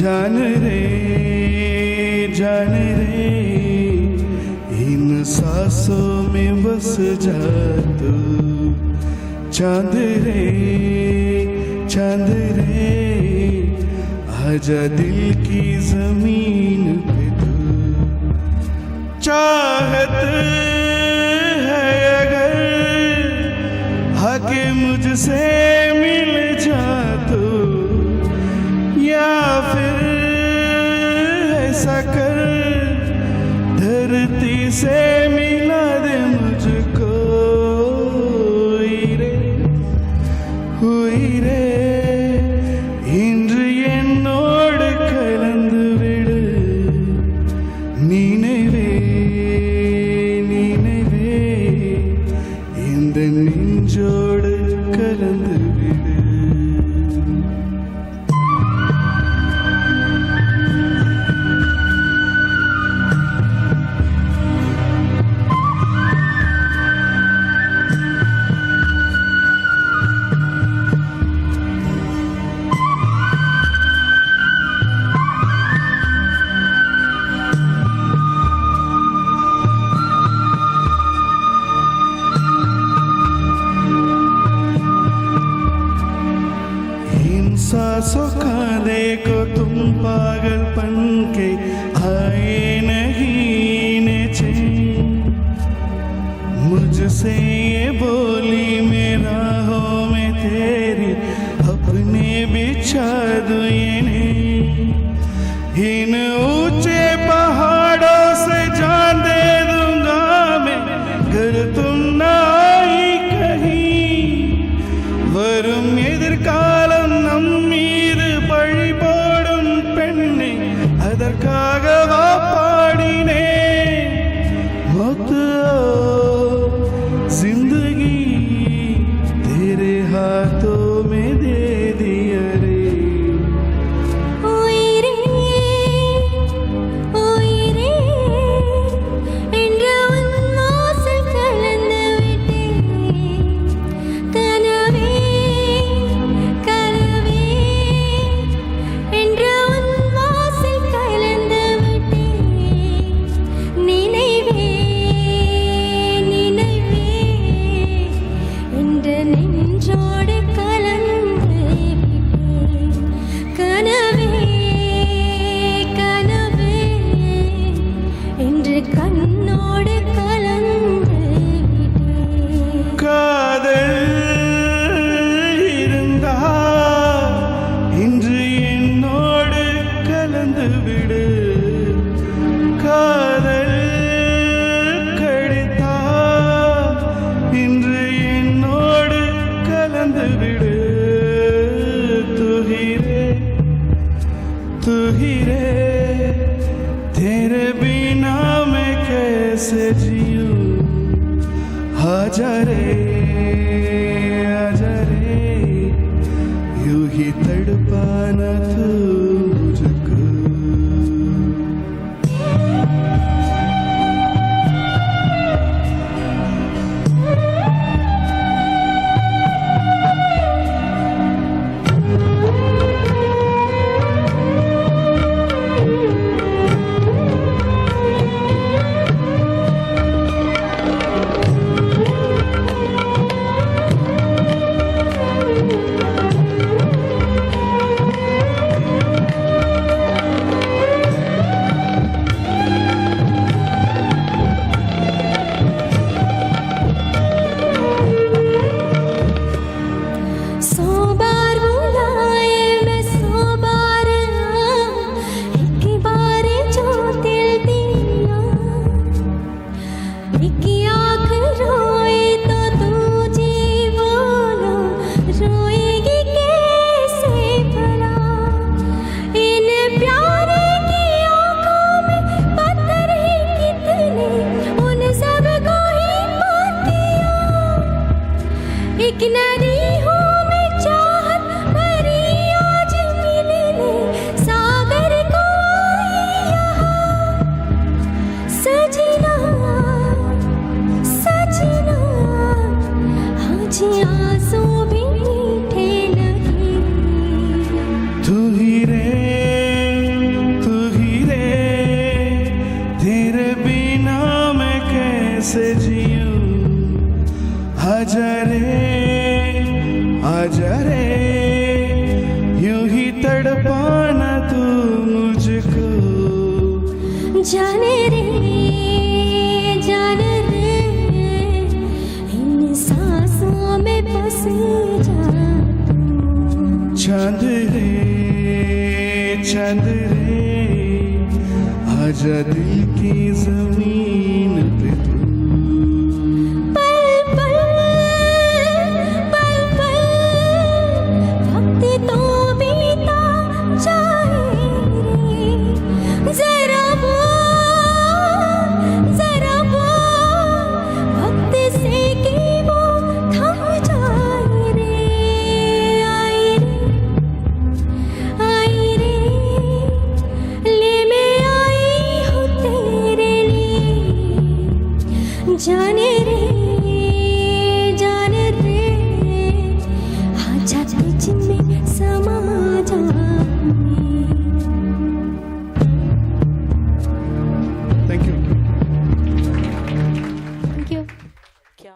जान रे इन सांसों में बस जा तू। चांद रे आजा दिल की जमीन पे तू। चाहत है अगर आके मुझसे मिल जा तू, या फिर ऐसा कर धरती से मिला दे मुझको। உயிரே இன்று என்னோடு கலந்து விடு। நினைவே இந்த நெஞ்சோடு கலந்து விடு। सांसों खाने को तुम पागलपन के आए नहीं ने चैन। मुझसे ये बोली मैं राहों में तेरी अपने बिछा दूं ये नहीं। इन ऊंचे पहाड़ों से जान दे दूंगा मैं घर तुम ना आई कहीं। वरुम எதிர்காலம் நம் மீது பழி போடும் பெண்ணை அதற்காகவா பாடினேன்। मौत जिंदगी तेरे हाथों में दे दिया रे। तू ही रे तेरे बिना मैं कैसे जीऊं। आजा रे यूं ही तड़पाना तू मुझको। तू ही रे आजा रे यूं ही तड़पाना तू मुझको जाने रे इन सांसों में बस जा चांद रे आजा दिल की जमीन